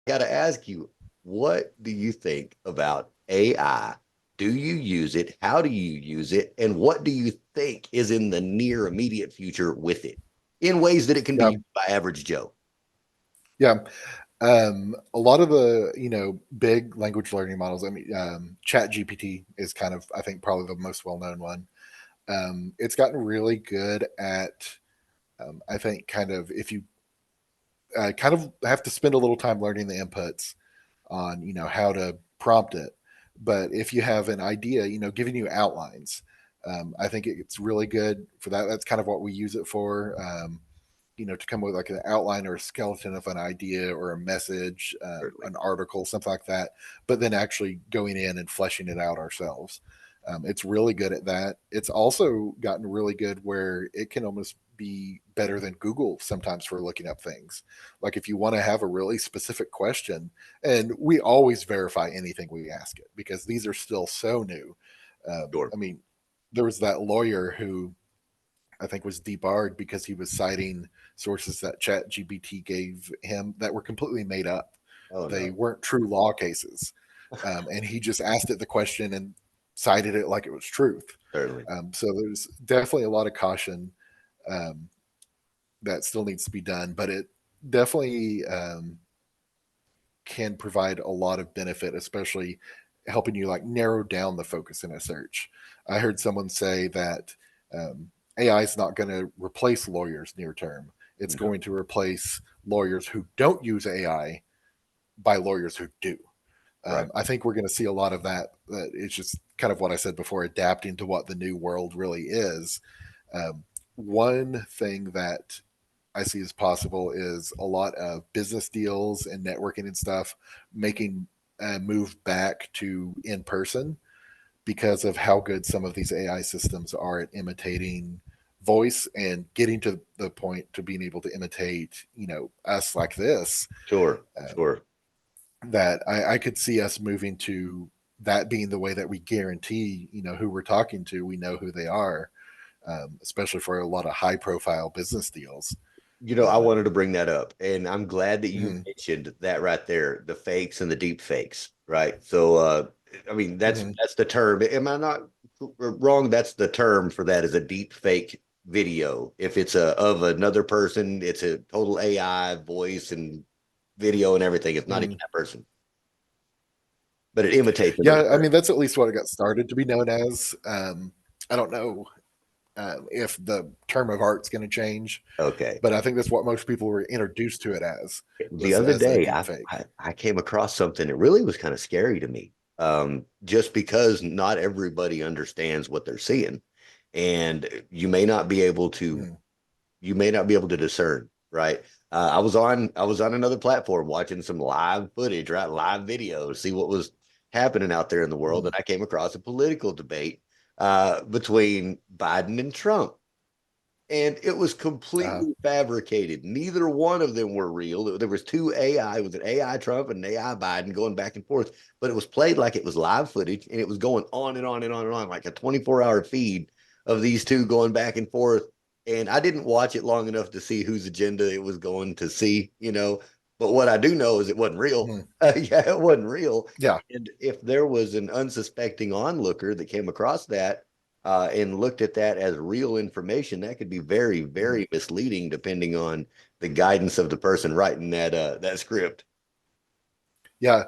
got to ask you, what do you think about AI? Do you use it? How do you use it? And what do you think is in the near immediate future with it in ways that it can be Yeah, used by average Joe? yeah. A lot of the big language learning models. I mean, Chat GPT is kind of, I think, probably the most well known one. It's gotten really good at, I think, kind of if you kind of have to spend a little time learning the inputs on how to prompt it. But if you have an idea, giving you outlines, I think it's really good for that. That's kind of what we use it for. To come with like an outline or a skeleton of an idea or a message, Certainly. an article, something like that. But then actually going in and fleshing it out ourselves. It's really good at that. It's also gotten really good where it can almost be better than Google sometimes for looking up things. Like if you want to have a really specific question, and we always verify anything we ask it because these are still so new. Sure. I mean, there was that lawyer who I think was debarred because he was citing sources that Chat GPT gave him that were completely made up. Oh, They no. weren't true law cases. And he just asked it the question and cited it like it was truth. Certainly. So there's definitely a lot of caution um, that still needs to be done, but it definitely can provide a lot of benefit, especially helping you like narrow down the focus in a search. I heard someone say that AI is not going to replace lawyers near term. It's No. going to replace lawyers who don't use AI by lawyers who do. Right. I think we're going to see a lot of that. It's just kind of what I said before, adapting to what the new world really is. One thing that I see as possible is a lot of business deals and networking and stuff making a move back to in person because of how good some of these AI systems are at imitating voice and getting to the point to being able to imitate, us like this. Sure. Um, Sure. that I could see us moving to that being the way that we guarantee, who we're talking to, we know who they are, especially for a lot of high profile business deals. I Um, wanted to bring that up, and I'm glad that you mhm, mentioned that right there, the fakes and the deep fakes, right? So, I mean, that's mhm. that's the term. Am I not wrong? That's the term for that is a deep fake video. If it's a of another person, it's a total AI voice and video and everything. It's not even Mhm. that person, but it imitates another Yeah, I person. mean that's at least what it got started to be known as. I don't know if the term of art's going to change, Okay. but I think that's what most people were introduced to it as The was other as a day, deep I fake. I, I came across something that really was kind of scary to me. Just because not everybody understands what they're seeing, and Mm, you may not be able to discern. Right? I was on another platform watching some live footage, right? Live video, to see what was happening out there in the world, and mm, I came across a political debate between Biden and Trump, and it was uh, completely fabricated. Neither one of them were real. There was two AI. It was an AI Trump and an AI Biden going back and forth, but it was played like it was live footage, and it was going on and on and on and on, like a 24-hour feed of these two going back and forth. And I didn't watch it long enough to see whose agenda it was going to see. But what I do know is it wasn't real. mm, Yeah, it wasn't real. yeah. And if there was an unsuspecting onlooker that came across that, and looked at that as real information, that could be very, Mhm. very misleading depending on the guidance of the person writing that script. Yeah,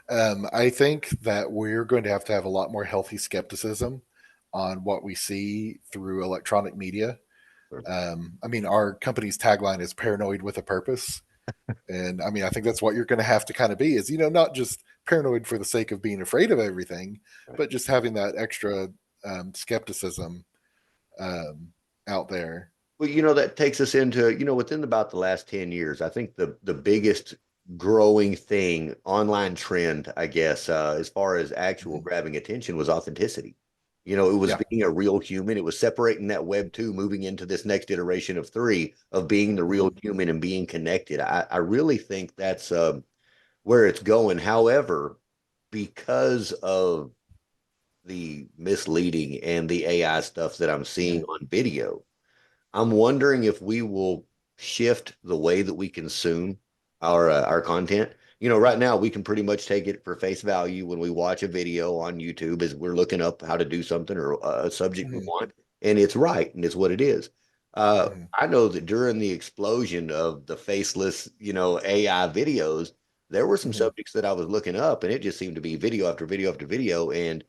I think that we're going to have a lot more healthy skepticism on what we see through electronic media. I mean, our company's tagline is "paranoid with a purpose," and I mean, I think that's what you're going to have to kind of be is not just paranoid for the sake of being afraid of everything, Right. but just having that extra skepticism um, out there. Well, that takes us into, within about the last 10 years, I think the biggest growing thing, online trend, I guess, as far as actual Mhm. grabbing attention was authenticity. It was Yeah. being a real human. It was separating that web two, moving into this next iteration of three, of being the real Mhm. human and being connected. I really think that's where it's going. However, because of the misleading and the AI stuff that I'm seeing Mhm. on video, I'm wondering if we will shift the way that we consume our content. Right now we can pretty much take it for face value when we watch a video on YouTube as we're looking up how to do something or a subject we Mhm, want, and it's right and it's what it is. mhm, I know that during the explosion of the faceless, AI videos, there were some mhm, subjects that I was looking up, and it just seemed to be video after video after video, and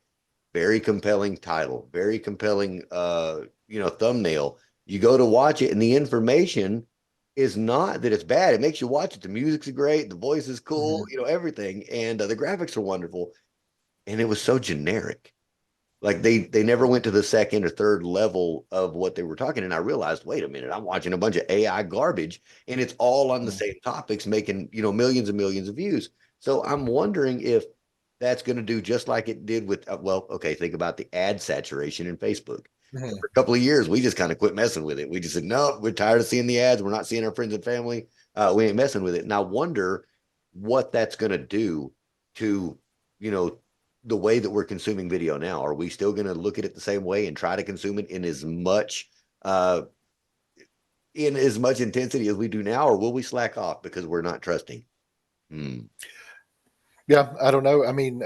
very compelling title, very compelling thumbnail. You go to watch it and the information is not that it's bad. It makes you watch it. The music's great, the voice is cool, mhm, everything, and the graphics are wonderful. And it was so generic. Like they never went to the second or third level of what they were talking. And I realized, wait a minute, I'm watching a bunch of AI garbage, and it's all on the mhm, same topics, making millions and millions of views. So I'm wondering if that's going to do just like it did with well, okay, think about the ad saturation in Facebook. mhm. For a couple of years, we just kind of quit messing with it. We just said, no, we're tired of seeing the ads. We're not seeing our friends and family. We ain't messing with it. And I wonder what that's going to do to, you know, the way that we're consuming video now. Are we still going to look at it the same way and try to consume it uh, in as much intensity as we do now, or will we slack off because we're not trusting? Hmm. Yeah, I don't know. I mean,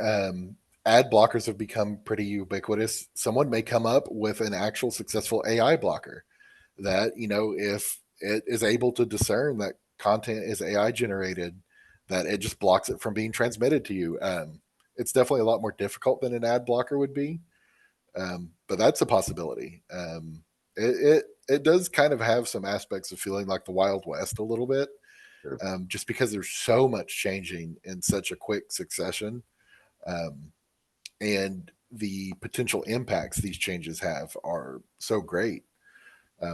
ad blockers have become pretty ubiquitous. Someone may come up with an actual successful AI blocker that, if it is able to discern that content is AI generated, that it just blocks it from being transmitted to you. It's definitely a lot more difficult than an ad blocker would be, but that's a possibility. It does kind of have some aspects of feeling like the Wild West a little bit, Sure. just because there's so much changing in such a quick succession, um, and the potential impacts these changes have are so great,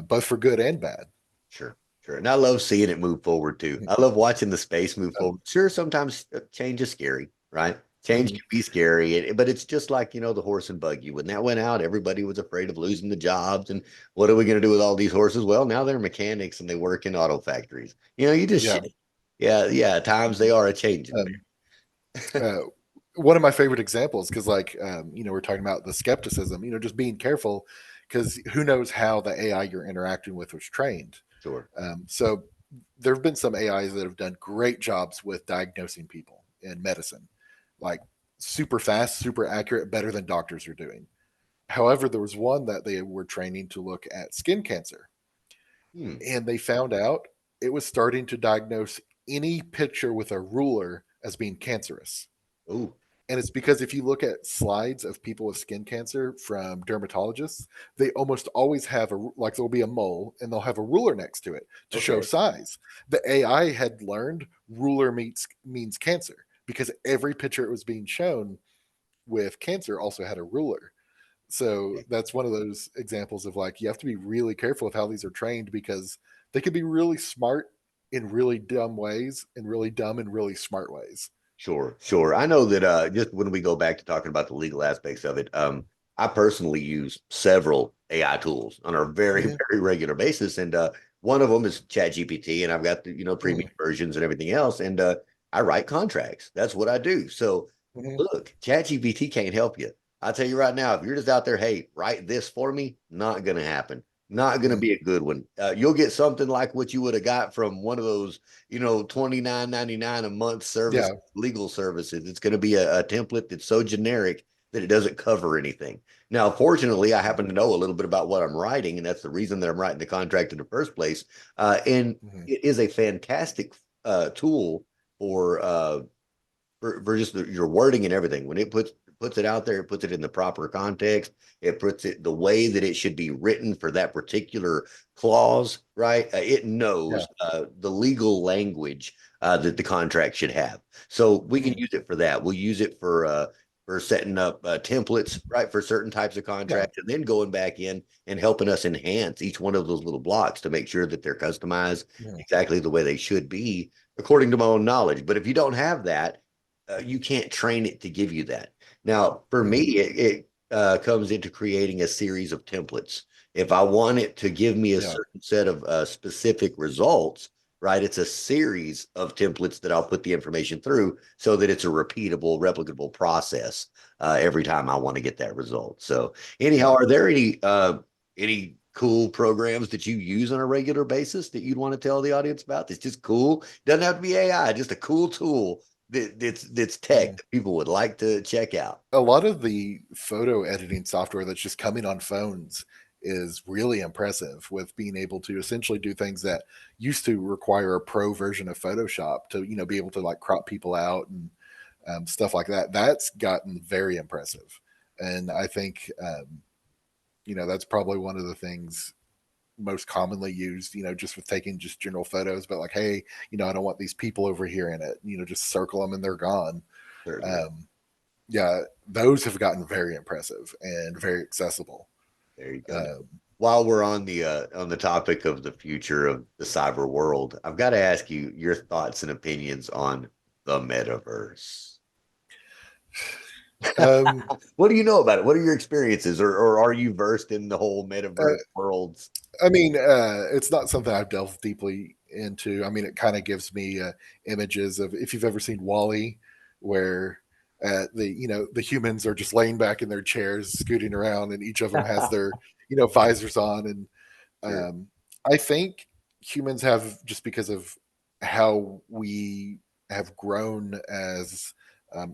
both for good and bad. Sure, sure. And I love seeing it move forward too. I love watching the space move forward. Sure, sometimes change is scary, right? Change Mhm. can be scary, but it's just like, the horse and buggy. When that went out, everybody was afraid of losing the jobs. And what are we going to do with all these horses? Well, now they're mechanics and they work in auto factories. You just Yeah. shit. Yeah, yeah. Times they are a changing, Um, uh, One of my favorite examples, because we're talking about the skepticism, just being careful, because who knows how the AI you're interacting with was trained. Sure. So there have been some AIs that have done great jobs with diagnosing people in medicine, like super fast, super accurate, better than doctors are doing. However, there was one that they were training to look at skin cancer, Hmm. and they found out it was starting to diagnose any picture with a ruler as being cancerous. Oh, And it's because if you look at slides of people with skin cancer from dermatologists, they almost always have like there'll be a mole and they'll have a ruler next to it to show okay. size. The AI had learned ruler means cancer because every picture it was being shown with cancer also had a ruler. So that's one of those examples of like you have to be really careful of how these are trained because they could be really smart in really dumb ways and really dumb in really smart ways. Sure, sure. I know that just when we go back to talking about the legal aspects of it, I personally use several AI tools on a very, Mm-hmm. very regular basis. And one of them is ChatGPT, and I've got the, premium Mm-hmm. versions and everything else. And I write contracts. That's what I do. So Mm-hmm. look, ChatGPT can't help you. I'll tell you right now, if you're just out there, hey, write this for me, not gonna happen. Not gonna Mm-hmm. be a good one. You'll get something like what you would have got from one of those, 29.99 a month service Yeah. legal services. It's going to be a template that's so generic that it doesn't cover anything. Now, fortunately, I happen to know a little bit about what I'm writing, and that's the reason that I'm writing the contract in the first place. And Mm-hmm. it is a fantastic tool for for just your wording and everything. When it puts it out there, it puts it in the proper context. It puts it the way that it should be written for that particular clause, right? It Yeah. knows the legal language that the contract should have. So we can Mm-hmm. use it for that. We'll use it for setting up templates, right, for certain types of Yeah. contracts, and then going back in and helping us enhance each one of those little blocks to make sure that they're customized Mm-hmm. exactly the way they should be according to my own knowledge. But if you don't have that, you can't train it to give you that. Now, for me, Mm-hmm. it comes into creating a series of templates. If I want it to give me a Yeah. certain set of specific results, right, it's a series of templates that I'll put the information through so that it's a repeatable, replicable process every time I want to get that result. So, Yeah. anyhow, are there any cool programs that you use on a regular basis that you'd want to tell the audience about? That's just cool. Doesn't have to be AI, just a cool tool that's tech Mhm. that people would like to check out. A lot of the photo editing software that's just coming on phones is really impressive with being able to essentially do things that used to require a pro version of Photoshop to, be able to like crop people out and stuff like that. That's gotten very impressive. And I think, that's probably one of the things most commonly used, just with taking just general photos, but like, hey, I don't want these people over here in it, just circle them and they're gone. Certainly. Um, yeah, those have gotten very impressive and very accessible. There you go. Um, While we're on the topic of the future of the cyber world, I've got to ask you your thoughts and opinions on the metaverse. um, What do you know about it? What are your experiences, or are you versed in the whole uh, metaverse worlds? I mean, it's not something I've delved deeply into. I mean, it kind of gives me images of if you've ever seen Wally, where the humans are just laying back in their chairs, scooting around, and each of them has their visors on, and Sure. um, I think humans have, just because of how we have grown as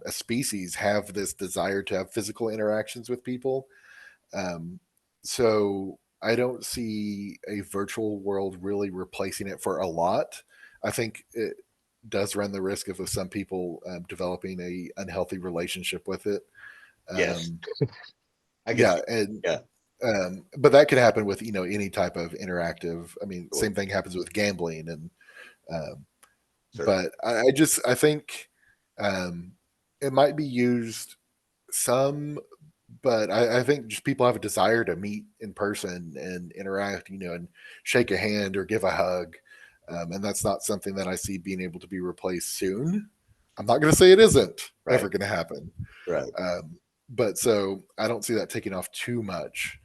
a species, have this desire to have physical interactions with people. Um, so I don't see a virtual world really replacing it for a lot. I think it does run the risk of some people developing a unhealthy relationship with it. Yes, Um, I can yeah, see. and Yeah, but that could happen with any type of interactive. I mean, sure, same thing happens with gambling, and certainly. but I think um, it might be used some, but I think just people have a desire to meet in person and interact, and shake a hand or give a hug. And that's not something that I see being able to be replaced soon. I'm not going to say it isn't ever Right, going to happen. right. Um, but so I don't see that taking off too much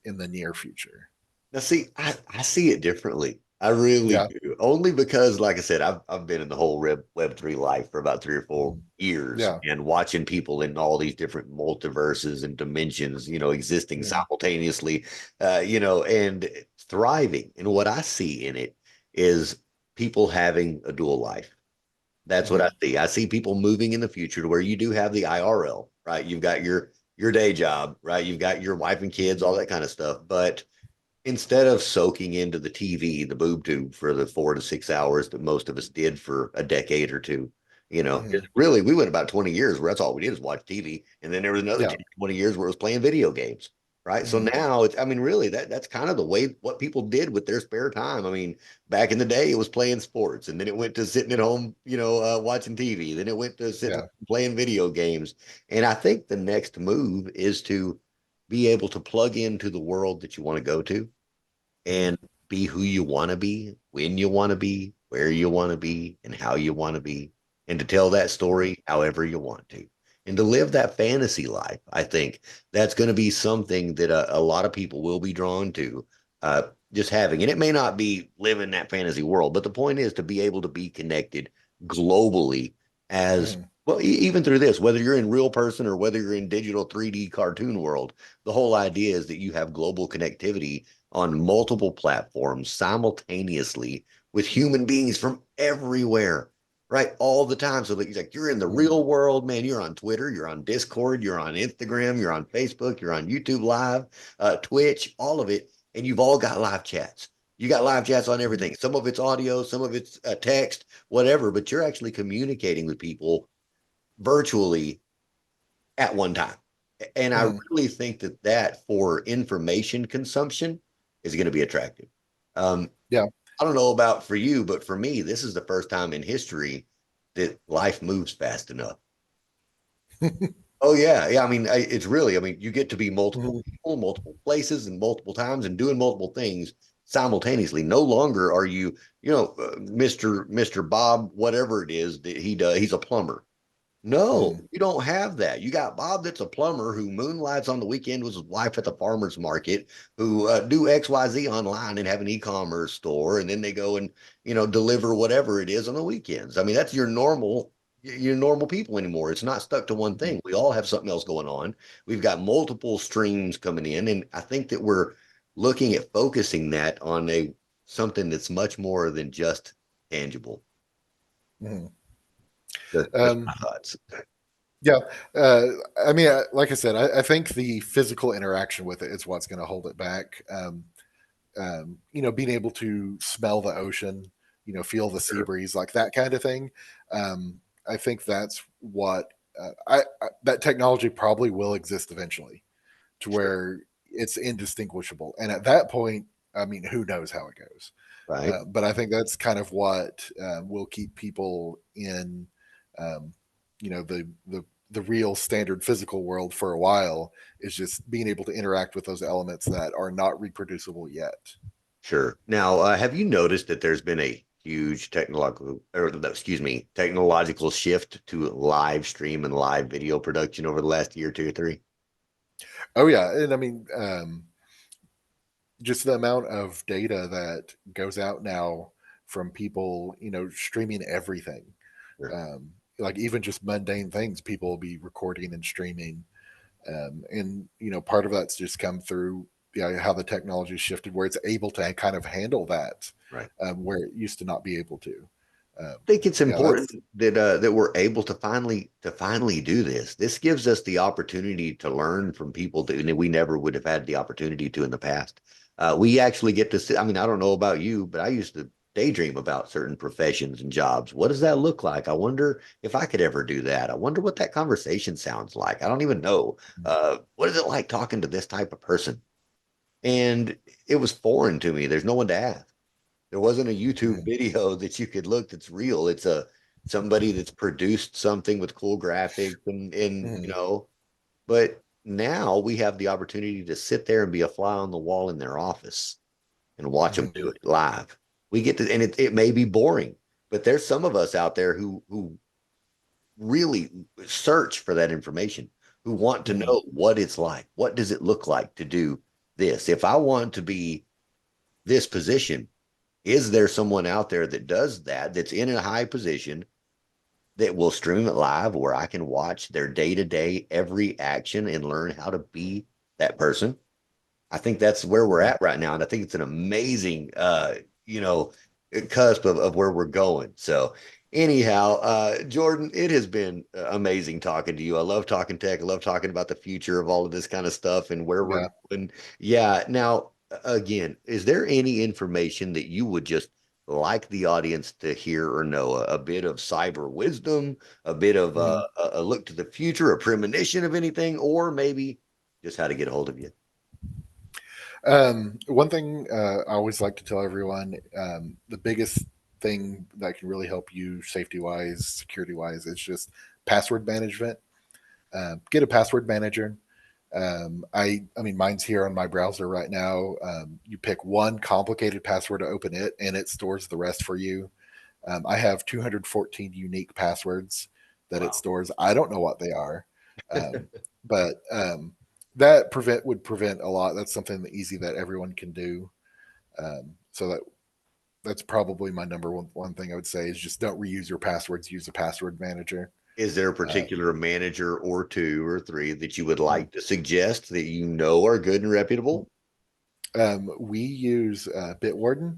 in the near future. Now, see, I see it differently. I really Yeah. do. Only because, like I said, I've been in the whole Web3 life for about 3 or 4 years, Yeah. and watching people in all these different multiverses and dimensions, existing Mm, simultaneously, and thriving. And what I see in it is people having a dual life. That's what I mm, see. I see people moving in the future to where you do have the IRL, right? You've got your day job, right? You've got your wife and kids, all mm, that kind of stuff, but instead of soaking into the TV, the boob tube for the 4 to 6 hours that most of us did for a decade or two, mm. really we went about 20 years where that's all we did is watch TV. And then there was another Yeah. 10, 20 years where it was playing video games. Right. So Mm, now I mean, really that's kind of the way what people did with their spare time. I mean, back in the day, it was playing sports and then it went to sitting at home, watching TV. Then it went to sitting yeah. playing video games. And I think the next move is to be able to plug into the world that you want to go to Mm, and be who you want to be, when you want to be, where you want to be, and how you want to be, and to tell that mm, story however you want to, and to live that fantasy life. I think that's going to be something that a lot of people will be drawn to. Just having, and it may not be living that fantasy world, but the point is to be able to be connected globally as mm, well, even through this, whether you're in real person or whether you're in digital 3D cartoon world, the whole idea is that you have global connectivity on multiple platforms simultaneously with human beings from everywhere, right? All the time. So that like you're in the mm. real world, man. You're on Twitter, you're on Discord, you're on Instagram, you're on Facebook, you're on YouTube Live, Twitch, all of it, and you've all got live chats. You got live chats on Mm. everything. Some of it's audio, some of it's text, whatever, but you're actually communicating with people virtually at one time. And I Mm. really think that for information consumption is going to be attractive. Um, Yeah. I don't know about for you, but for me, this is the first time in history that life moves fast enough. Oh yeah, yeah. I mean, it's really. I mean, you get to be multiple Mhm. people, multiple places, and multiple times, and doing multiple things simultaneously. No longer are you, Mister Bob, whatever it is that he does. He's a plumber. No, Mm. you don't have that. You got Bob that's a plumber who moonlights on the weekend with his wife at the farmer's market, who do XYZ online and have an e-commerce store, and then they go and deliver whatever it is on the weekends. I mean, that's your normal people anymore. It's not stuck to one Mm. thing. We all have something else going on. We've got multiple streams coming in, and I think that we're looking at focusing that on a something that's much more than just tangible. Mm. That's Um, my thoughts. yeah, uh, I mean, like I said, I think the physical interaction with it is what's going to hold it back. Being able to smell the ocean, feel the sea Sure. breeze, like that kind of thing. I think that's what that technology probably will exist eventually, to Sure. where it's indistinguishable. And at that point, I mean, who knows how it goes? Right. But I think that's kind of what will keep people in, um, the real standard physical world for a while, is just being able to interact with those elements that are not reproducible yet. Sure. Now, have you noticed that there's been a huge technological, or no, excuse me, technological shift to live stream and live video production over the last year, 2 or 3? Oh yeah, and I mean, just the amount of data that goes out now from people, streaming everything. Sure. Um, like even just mundane things, people will be recording and streaming, and part of that's just come through, how the technology shifted, where it's able to kind of handle that, Right. where it used to not be able to. Um, Think it's yeah, important that's. that we're able to finally do this. This gives us the opportunity to learn from people that we never would have had the opportunity to in the past. We actually get to see. I mean, I don't know about you, but I used to daydream about certain professions and jobs. What does that look like? I wonder if I could ever do that. I wonder what that conversation sounds like. I don't even know. What is it like talking to this type of person? And it was foreign to me. There's no one to ask. There wasn't a YouTube Mhm, video that you could look that's real. It's a somebody that's produced something with cool graphics and mhm, but now we have the opportunity to sit there and be a fly on the wall in their office and watch them do mhm, it live. We get to, and it may be boring, but there's some of us out there who really search for that information, who want to mhm, know what it's like. What does it look like to do this? If I want to be this position, is there someone out there that does that, that's in a high position, that will stream it live where I can watch their day to day every action and learn how to be that person? I think that's where we're mhm. at right now. And I think it's an amazing, you know, cusp of where we're going. So, anyhow, Jordan, it has been amazing talking to you. I love talking tech. I love talking about the future of all of this kind of stuff and where we're Yeah. going. Yeah. Now, again, is there any information that you would just like the audience to hear or know? A bit of cyber wisdom, a bit of Mhm. a look to the future, a premonition of anything, or maybe just how to get a hold of you? One thing I always like to tell everyone, the biggest thing that can really help you safety wise, security wise, is just password management. Get a password manager. I mean, mine's here on my browser right now. You pick one complicated password to open it, and it stores the rest for you. I have 214 unique passwords that it Wow. stores. I don't know what they are, um, but that would prevent a lot. That's something easy that everyone can do. So that's probably my number one thing I would say is just don't reuse your passwords. Use a password manager. Is there a Um, particular manager or two or three that you would like to suggest that you know are good and reputable? we use Bitwarden.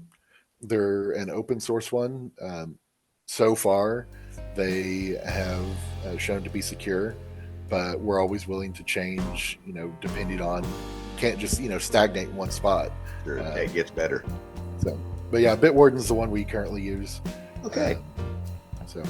They're an open source one. So far, they have shown to be secure, but we're always willing to change. Depending on, can't just stagnate in one spot. Sure, Um, that gets better. so, but yeah, Bitwarden's the one we currently use. Okay. Um, so,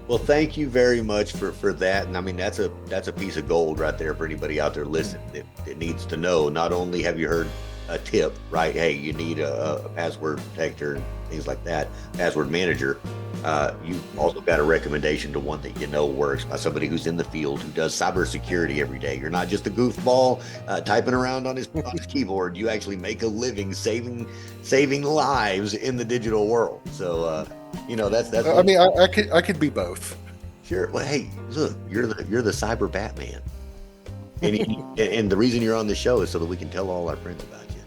Well, thank you very much for that. And I mean, that's a piece of gold right there for anybody out there listening that needs to know. Not only have you heard a tip, right? Hey, you need a password protector and things like that, password manager. You've also got a recommendation to one that you know works by somebody who's in the field who does cybersecurity every day. You're not just a goofball typing around on his keyboard. You actually make a living saving lives in the digital world. So that's I one. mean, I could be both. Sure. Well, hey, look, you're the cyber Batman, and and the reason you're on the show is so that we can tell all our friends about you.